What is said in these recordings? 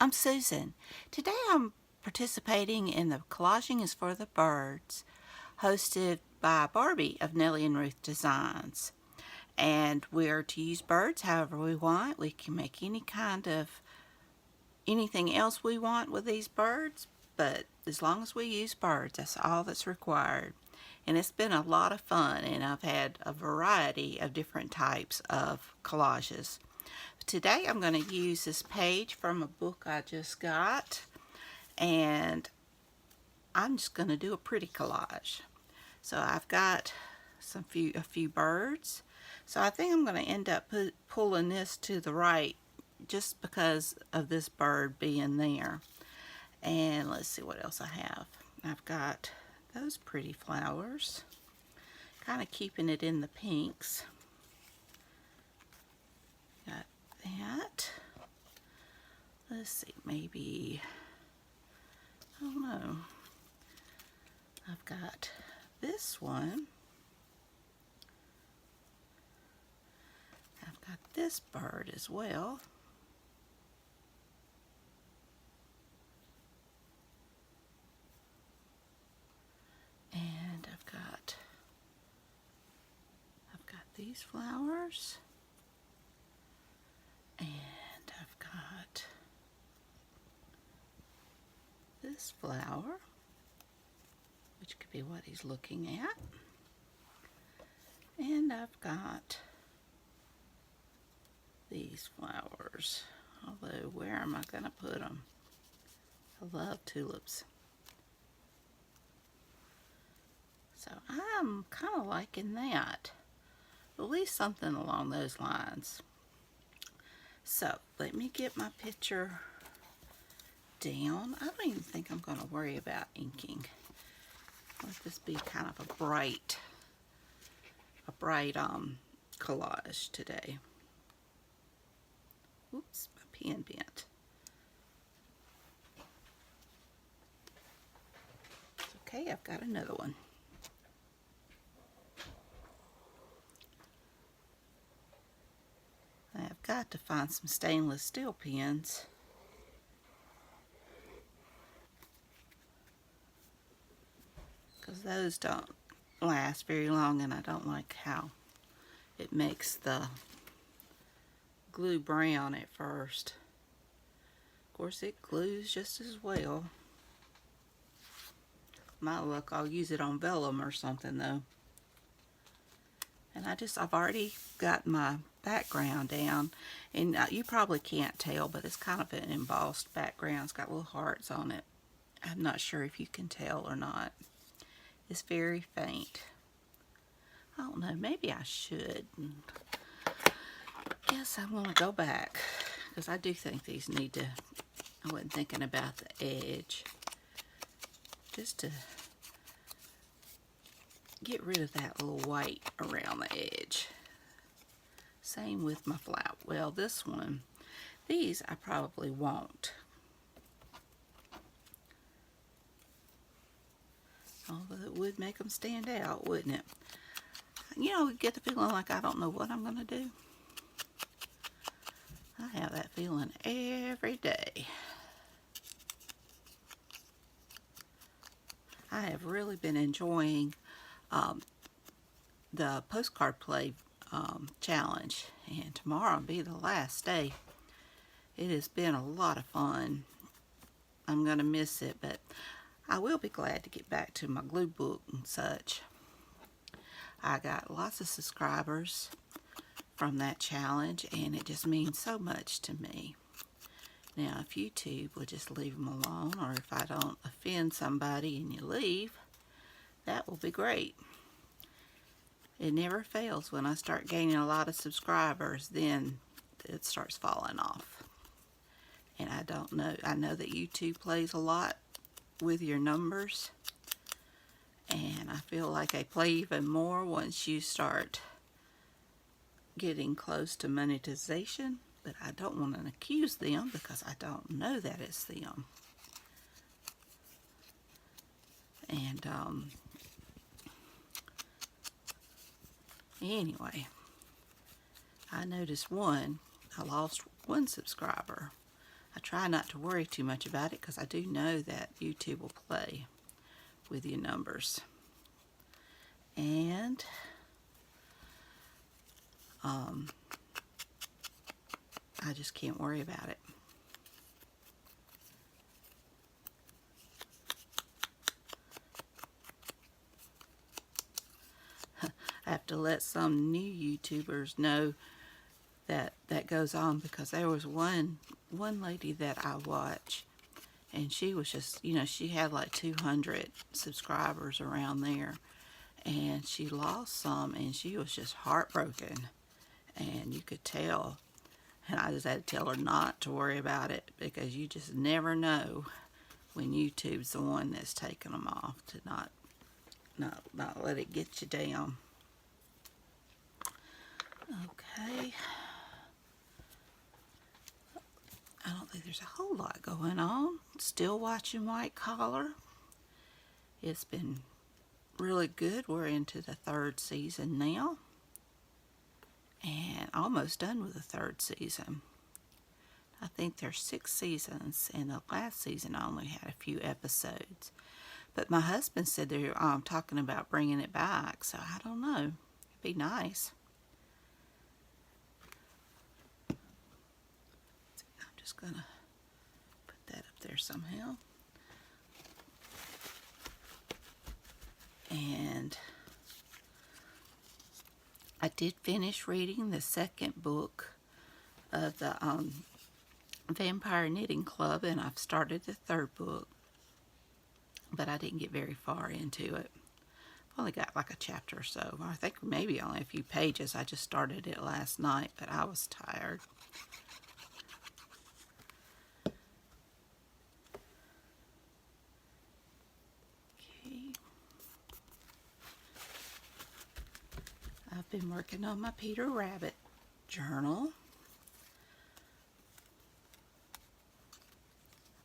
I'm Susan. Today I'm participating in the Collaging is for the Birds, hosted by Barbie of Nellie and Ruth Designs. And we're to use birds however we want. We can make any kind of anything else we want with these birds, but as long as we use birds, that's all that's required. And it's been a lot of fun, and I've had a variety of different types of collages. Today I'm going to use this page from a book I just got, and I'm just going to do a pretty collage. So I've got a few birds. So I think I'm going to end up pulling this to the right just because of this bird being there. And let's see what else I have. I've got those pretty flowers, kind of keeping it in the pinks. Got that. Let's see, maybe, I don't know. I've got this one. I've got this bird as well. And I've got these flowers. And I've got this flower, which could be what he's looking at. And I've got these flowers, although where am I going to put them? I love tulips. So I'm kind of liking that, at least something along those lines. So let me get my picture down. I don't even think I'm going to worry about inking. Let this be kind of a bright collage today. Oops, my pen bent. It's okay, I've got another one. I've got to find some stainless steel pens. Because those don't last very long, and I don't like how it makes the glue brown at first. Of course, it glues just as well. My luck, I'll use it on vellum or something though. And I've already got my background down, and you probably can't tell, but it's kind of an embossed background. It's got little hearts on it. I'm not sure if you can tell or not. It's very faint. I don't know, maybe I should. Guess I'm going to go back, because I do think these need to, I wasn't thinking about the edge, just to get rid of that little white around the edge. Same with my flower. Well, this one, these I probably won't. Although it would make them stand out, wouldn't it? You know, get the feeling like I don't know what I'm going to do. I have that feeling every day. I have really been enjoying the postcard play challenge, and tomorrow will be the last day. It has been a lot of fun. I'm going to miss it, but I will be glad to get back to my glue book and such. I got lots of subscribers from that challenge, and it just means so much to me. Now, if YouTube will just leave them alone, or if I don't offend somebody and you leave, that will be great. It never fails. When I start gaining a lot of subscribers, then it starts falling off. And I don't know. I know that YouTube plays a lot with your numbers, and I feel like they play even more once you start getting close to monetization. But I don't want to accuse them, because I don't know that it's them. And anyway, I noticed I lost one subscriber. I try not to worry too much about it because I do know that YouTube will play with your numbers. And I just can't worry about it. I have to let some new YouTubers know that that goes on, because there was one lady that I watch, and she was just, you know, she had like 200 subscribers around there, and she lost some, and she was just heartbroken, and you could tell. And I just had to tell her not to worry about it, because you just never know when YouTube's the one that's taking them off, to not let it get you down. Okay. I don't think there's a whole lot going on. Still watching White Collar. It's been really good. We're into the 3rd season now, and almost done with the 3rd season. I think there's 6 seasons, and the last season only had a few episodes. But my husband said they're talking about bringing it back, so I don't know. It'd be nice. I'm just gonna put that up there somehow. And I did finish reading the 2nd book of the Vampire Knitting Club, and I've started the 3rd book, but I didn't get very far into it. I've only got like a chapter or so. I think maybe only a few pages. I just started it last night, but I was tired. Okay. I've been working on my Peter Rabbit journal.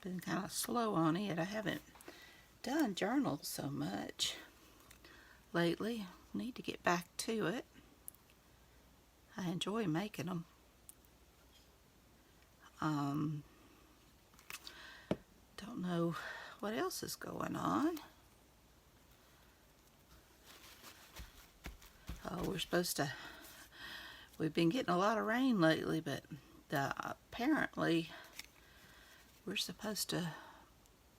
Been kind of slow on it. I haven't done journals so much lately. Need to get back to it. I enjoy making them. Don't know what else is going on. We've been getting a lot of rain lately, but apparently we're supposed to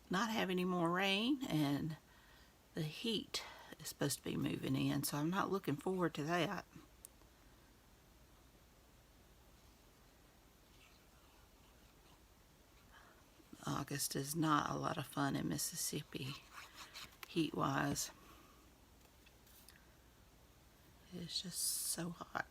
not have any more rain, and the heat is supposed to be moving in, so I'm not looking forward to that. August is not a lot of fun in Mississippi, heat-wise. It's just so hot.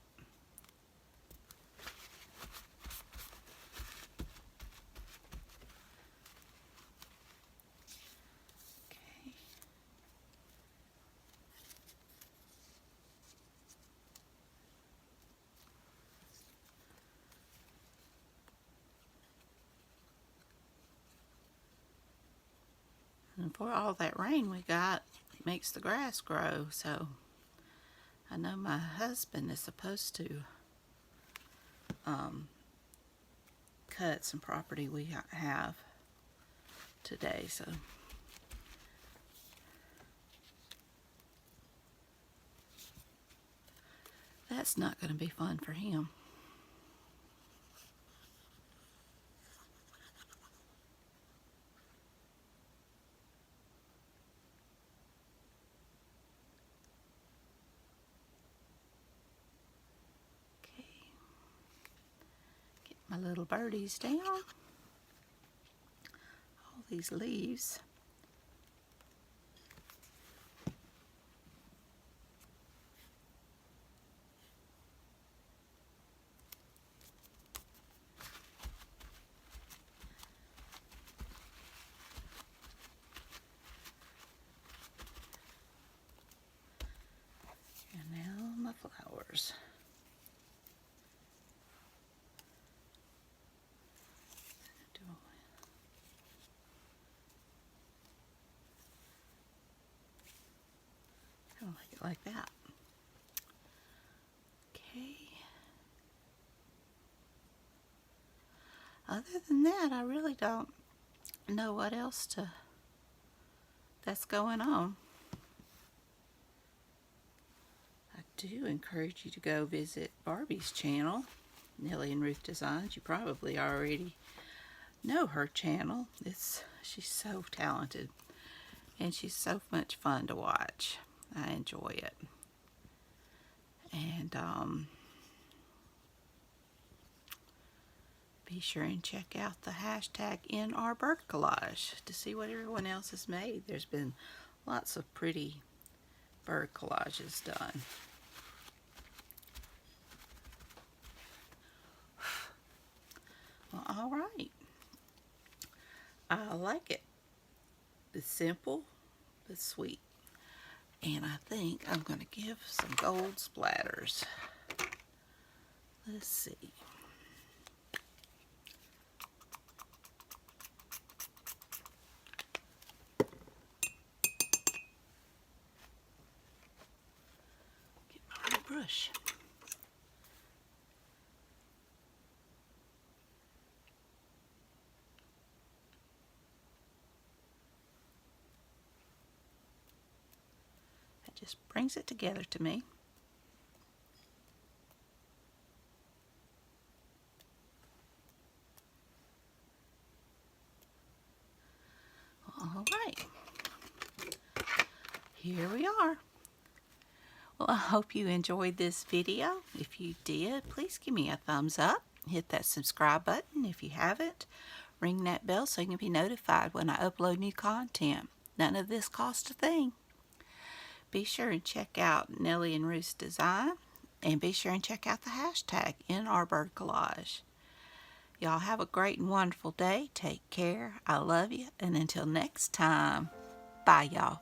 Okay. And for all that rain we got, it makes the grass grow, so I know my husband is supposed to cut some property we have today, so that's not going to be fun for him. My little birdies down. All these leaves. And now my flowers. I like it like that. Okay. other than that, I really don't know what else that's going on. I do encourage you to go visit Barbie's channel, Nellie and Ruth Designs. You probably already know her channel. She's so talented, and she's so much fun to watch. I enjoy it. And be sure and check out the hashtag Nrbirdcollage to see what everyone else has made. There's been lots of pretty bird collages done. Well, all right. I like it. It's simple but sweet. And I think I'm going to give some gold splatters. Let's see. Get my brush. Just brings it together to me. All right, here we are. Well, I hope you enjoyed this video. If you did, please give me a thumbs up. Hit that subscribe button if you haven't. Ring that bell so you can be notified when I upload new content. None of this costs a thing. Be sure and check out Nellie and Ruth's design, and be sure and check out the hashtag Nrbirdcollage. Y'all have a great and wonderful day. Take care. I love you. And until next time, bye y'all.